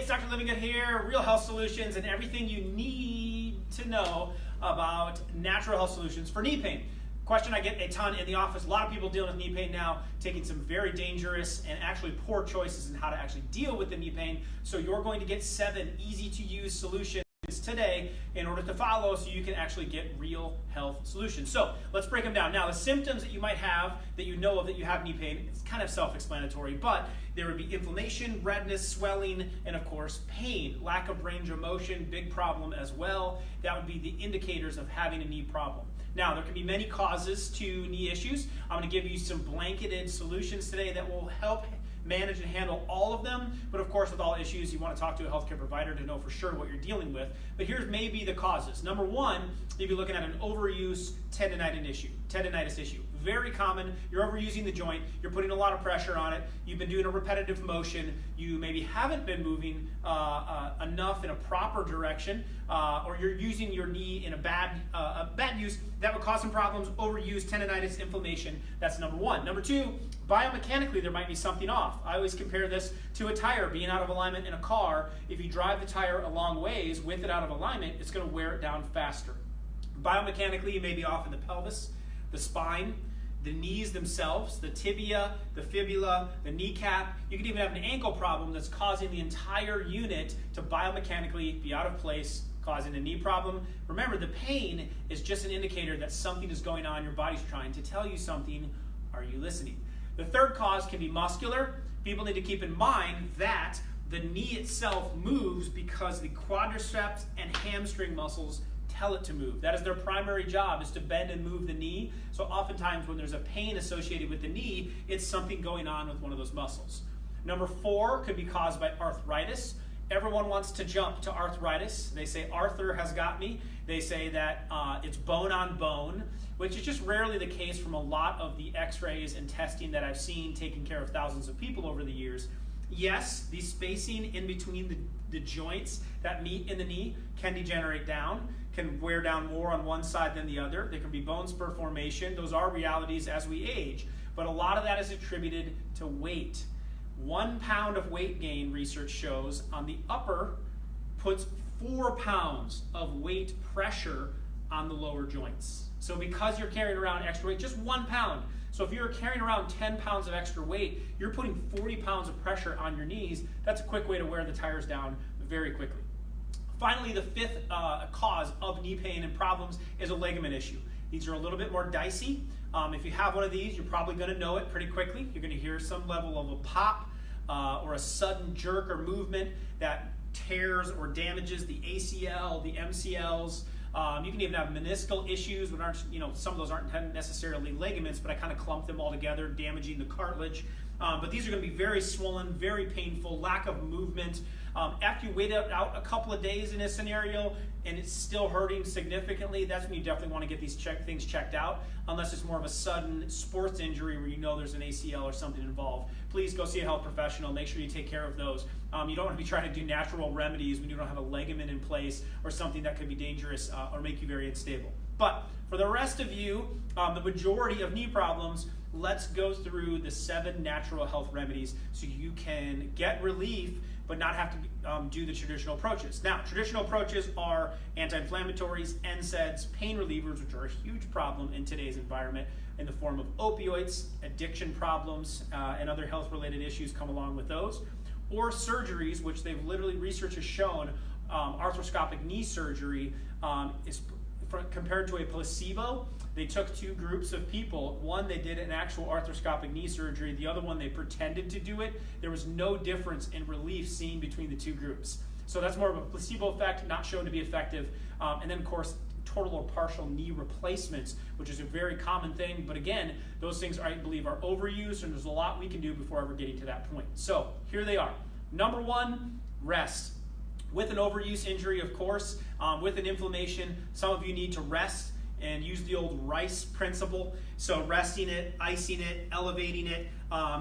it's Dr. Livinggood here, Real Health Solutions, and everything you need to know about natural health solutions for knee pain. Question I get a ton in the office. A lot of people dealing with knee pain now, taking some very dangerous and actually poor choices in how to actually deal with the knee pain. So you're going to get 7 easy-to-use solutions today in order to follow so you can actually get real health solutions. So let's break them down. Now, the symptoms that you might have, that you know of that you have knee pain, it's kind of self-explanatory, but there would be inflammation, redness, swelling, and of course pain. Lack of range of motion, big problem as well. That would be the indicators of having a knee problem. Now, there can be many causes to knee issues. I'm going to give you some blanketed solutions today that will help manage and handle all of them, but of course with all issues you want to talk to a healthcare provider to know for sure what you're dealing with. But here's maybe the causes. Number one, you'd be looking at an overuse tendinitis issue. Very common. You're overusing the joint, you're putting a lot of pressure on it, you've been doing a repetitive motion, you maybe haven't been moving enough in a proper direction, or you're using your knee in a bad use. That would cause some problems. Overuse, tendinitis, inflammation. That's number one. Number two, biomechanically there might be something off. I always compare this to a tire being out of alignment in a car. If you drive the tire a long ways with it out of alignment, it's going to wear it down faster. Biomechanically, you may be off in the pelvis, the spine, the knees themselves, the tibia, the fibula, the kneecap. You could even have an ankle problem that's causing the entire unit to biomechanically be out of place, causing a knee problem. Remember, the pain is just an indicator that something is going on. Your body's trying to tell you something. Are you listening? The third cause can be muscular. People need to keep in mind that the knee itself moves because the quadriceps and hamstring muscles tell it to move. That is their primary job, is to bend and move the knee. So oftentimes when there's a pain associated with the knee, it's something going on with one of those muscles. Number 4 could be caused by arthritis. Everyone wants to jump to arthritis. They say, Arthur has got me. They say that it's bone on bone, which is just rarely the case from a lot of the x-rays and testing that I've seen taking care of thousands of people over the years. Yes, the spacing in between the joints that meet in the knee can degenerate down, can wear down more on one side than the other. There can be bone spur formation. Those are realities as we age, but a lot of that is attributed to weight. 1 pound of weight gain, research shows, on the upper puts 4 pounds of weight pressure on the lower joints. So because you're carrying around extra weight, just 1 pound. So if you're carrying around 10 pounds of extra weight, you're putting 40 pounds of pressure on your knees. That's a quick way to wear the tires down very quickly. Finally, the 5th cause of knee pain and problems is a ligament issue. These are a little bit more dicey. If you have one of these, you're probably going to know it pretty quickly. You're going to hear some level of a pop or a sudden jerk or movement that tears or damages the ACL, the MCLs. You can even have meniscal issues, which aren't, some of those aren't necessarily ligaments, but I kind of clump them all together, damaging the cartilage. But these are going to be very swollen, very painful, lack of movement. After you wait out a couple of days in a scenario and it's still hurting significantly, that's when you definitely want to get these things checked out, unless it's more of a sudden sports injury where you know there's an ACL or something involved. Please go see a health professional. Make sure you take care of those. You don't want to be trying to do natural remedies when you don't have a ligament in place or something that could be dangerous or make you very unstable. But for the rest of you, the majority of knee problems, let's go through the 7 natural health remedies so you can get relief but not have to do the traditional approaches. Now, traditional approaches are anti-inflammatories, NSAIDs, pain relievers, which are a huge problem in today's environment in the form of opioids, addiction problems, and other health-related issues come along with those, or surgeries, which they've literally, research has shown, arthroscopic knee surgery is compared to a placebo. They took 2 groups of people. One, they did an actual arthroscopic knee surgery. The other one, they pretended to do it. There was no difference in relief seen between the 2 groups. So that's more of a placebo effect, not shown to be effective. And then, of course, total or partial knee replacements, which is a very common thing. But again, those things, I believe, are overused, and there's a lot we can do before ever getting to that point. So here they are. Number 1, rest. With an overuse injury, of course, with an inflammation, some of you need to rest and use the old Rice principle. So resting it, icing it, elevating it,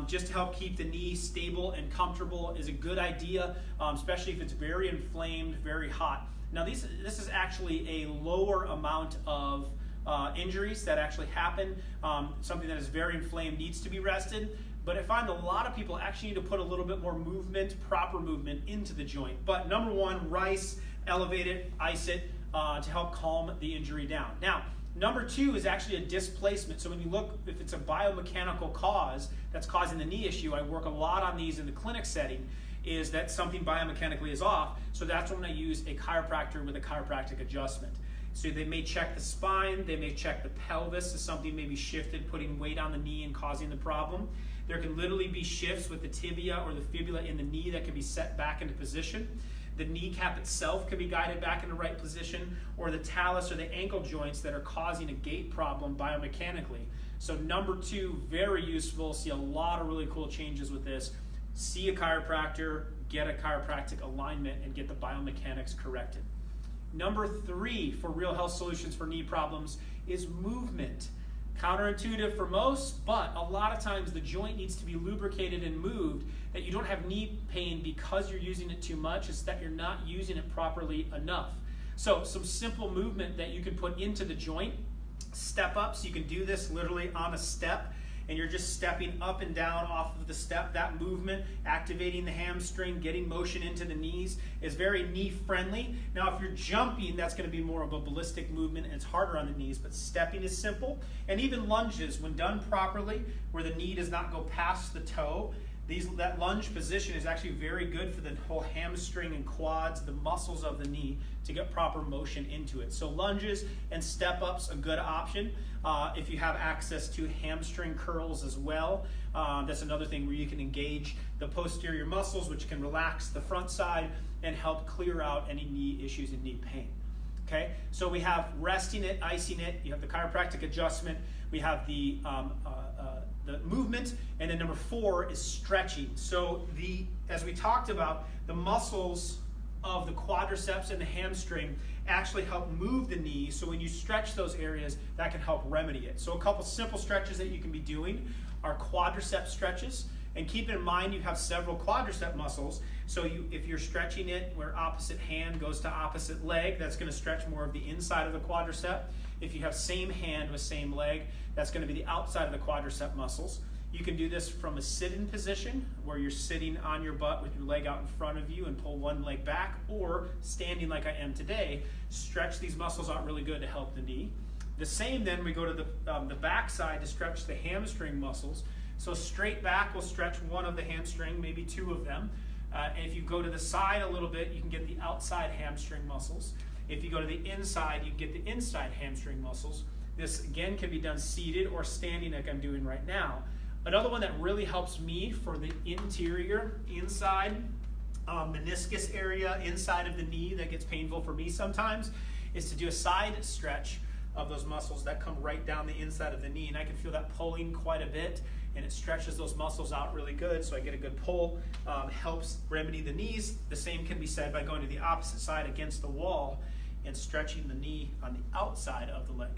just to help keep the knee stable and comfortable is a good idea, especially if it's very inflamed, very hot. Now this is actually a lower amount of injuries that actually happen. Something that is very inflamed needs to be rested. but I find a lot of people actually need to put a little bit more movement, proper movement into the joint. But number one, rice, elevate it, ice it to help calm the injury down. Now, number two is actually a displacement. So when you look, if it's a biomechanical cause that's causing the knee issue, I work a lot on these in the clinic setting, is that something biomechanically is off. So that's when I use a chiropractor with a chiropractic adjustment. So they may check the spine, they may check the pelvis, if something may be shifted, putting weight on the knee and causing the problem. There can literally be shifts with the tibia or the fibula in the knee that can be set back into position. The kneecap itself can be guided back into right position, or the talus or the ankle joints that are causing a gait problem biomechanically. So number two, very useful. See a lot of really cool changes with this. See a chiropractor, get a chiropractic alignment, and get the biomechanics corrected. Number three for real health solutions for knee problems is movement. Counterintuitive for most, but a lot of times the joint needs to be lubricated and moved. That you don't have knee pain because you're using it too much, it's that you're not using it properly enough. So some simple movement that you can put into the joint. Step ups, you can do this literally on a step, and you're just stepping up and down off of the step. That movement, activating the hamstring, getting motion into the knees, is very knee friendly. Now if you're jumping, that's going to be more of a ballistic movement and it's harder on the knees, but stepping is simple. And even lunges, when done properly, where the knee does not go past the toe, that lunge position is actually very good for the whole hamstring and quads, the muscles of the knee, to get proper motion into it. So lunges and step ups, a good option. If you have access to hamstring curls as well, that's another thing where you can engage the posterior muscles, which can relax the front side and help clear out any knee issues and knee pain. Okay, so we have resting it, icing it, you have the chiropractic adjustment, we have the movement, and then number four is stretching. So as we talked about, the muscles of the quadriceps and the hamstring actually help move the knee. So when you stretch those areas, that can help remedy it. So a couple simple stretches that you can be doing are quadricep stretches. And keep in mind you have several quadricep muscles. So if you're stretching it where opposite hand goes to opposite leg, that's going to stretch more of the inside of the quadricep. If you have same hand with same leg, that's going to be the outside of the quadricep muscles. You can do this from a sit-in position where you're sitting on your butt with your leg out in front of you and pull one leg back, or standing like I am today. Stretch these muscles out really good to help the knee. The same then, we go to the back side to stretch the hamstring muscles. So straight back will stretch one of the hamstring, maybe two of them. And if you go to the side a little bit, you can get the outside hamstring muscles. If you go to the inside, you get the inside hamstring muscles. This again can be done seated or standing like I'm doing right now. Another one that really helps me for the interior, inside, meniscus area, inside of the knee that gets painful for me sometimes, is to do a side stretch of those muscles that come right down the inside of the knee. And I can feel that pulling quite a bit, and it stretches those muscles out really good, so I get a good pull, helps remedy the knees. The same can be said by going to the opposite side against the wall and stretching the knee on the outside of the leg.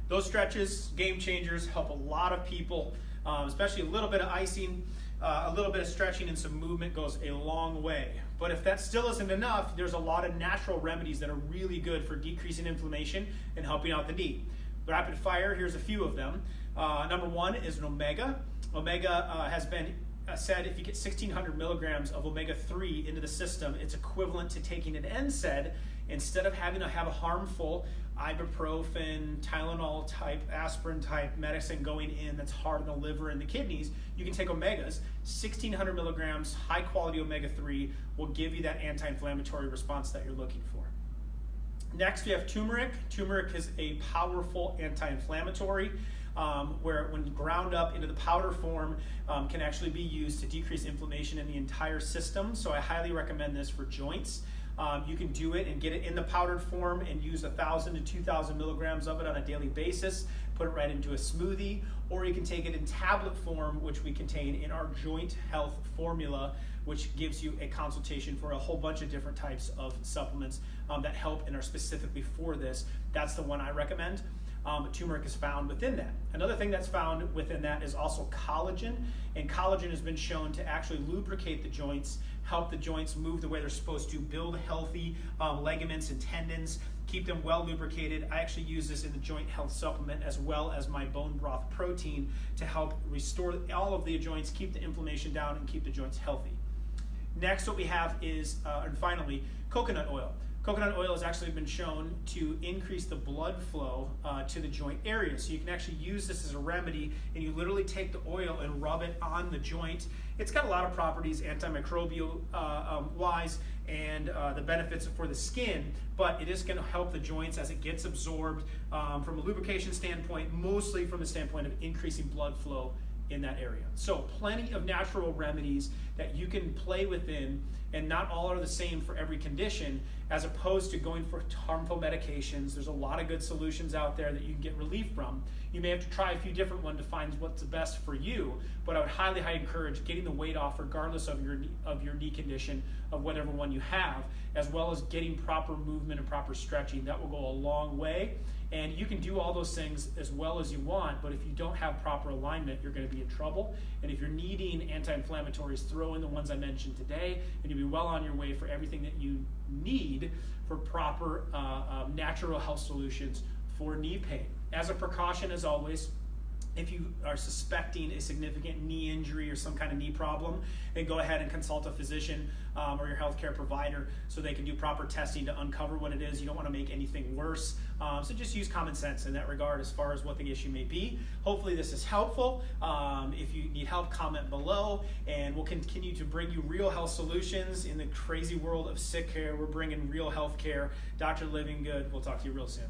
Those stretches, game changers, help a lot of people, especially a little bit of icing, a little bit of stretching and some movement goes a long way. But if that still isn't enough, there's a lot of natural remedies that are really good for decreasing inflammation and helping out the knee. Rapid fire, here's a few of them. Number one is an omega. Omega has been said if you get 1,600 milligrams of omega-3 into the system, it's equivalent to taking an NSAID instead of having to have a harmful ibuprofen, Tylenol type, aspirin type medicine going in that's hard on the liver and the kidneys. You can take omegas. 1,600 milligrams, high quality omega-3 will give you that anti-inflammatory response that you're looking for. Next we have turmeric. Turmeric is a powerful anti-inflammatory where when ground up into the powder form can actually be used to decrease inflammation in the entire system. So I highly recommend this for joints. You can do it and get it in the powdered form and use 1,000 to 2,000 milligrams of it on a daily basis, put it right into a smoothie, or you can take it in tablet form, which we contain in our joint health formula, which gives you a consultation for a whole bunch of different types of supplements that help and are specifically for this. That's the one I recommend. Turmeric is found within that. Another thing that's found within that is also collagen, and collagen has been shown to actually lubricate the joints, help the joints move the way they're supposed to, build healthy ligaments and tendons, keep them well lubricated. I actually use this in the joint health supplement as well as my bone broth protein to help restore all of the joints, keep the inflammation down, and keep the joints healthy. Next, what we have is, and finally, coconut oil. Coconut oil has actually been shown to increase the blood flow to the joint area. So you can actually use this as a remedy, and you literally take the oil and rub it on the joint. It's got a lot of properties antimicrobial wise and the benefits for the skin, but it is going to help the joints as it gets absorbed from a lubrication standpoint, mostly from the standpoint of increasing blood flow in that area. So plenty of natural remedies that you can play within, and not all are the same for every condition, as opposed to going for harmful medications. There's a lot of good solutions out there that you can get relief from. You may have to try a few different ones to find what's the best for you, but I would highly encourage getting the weight off regardless of your knee condition, of whatever one you have, as well as getting proper movement and proper stretching. That will go a long way. And you can do all those things as well as you want, but if you don't have proper alignment, you're going to be in trouble. And if you're needing anti-inflammatories, throw in the ones I mentioned today, and you'll be well on your way for everything that you need for proper natural health solutions for knee pain. As a precaution, as always, if you are suspecting a significant knee injury or some kind of knee problem, then go ahead and consult a physician or your healthcare provider so they can do proper testing to uncover what it is. You don't want to make anything worse. So just use common sense in that regard as far as what the issue may be. Hopefully this is helpful. If you need help, comment below, and we'll continue to bring you real health solutions in the crazy world of sick care. We're bringing real health care. Dr. Living Good. We'll talk to you real soon.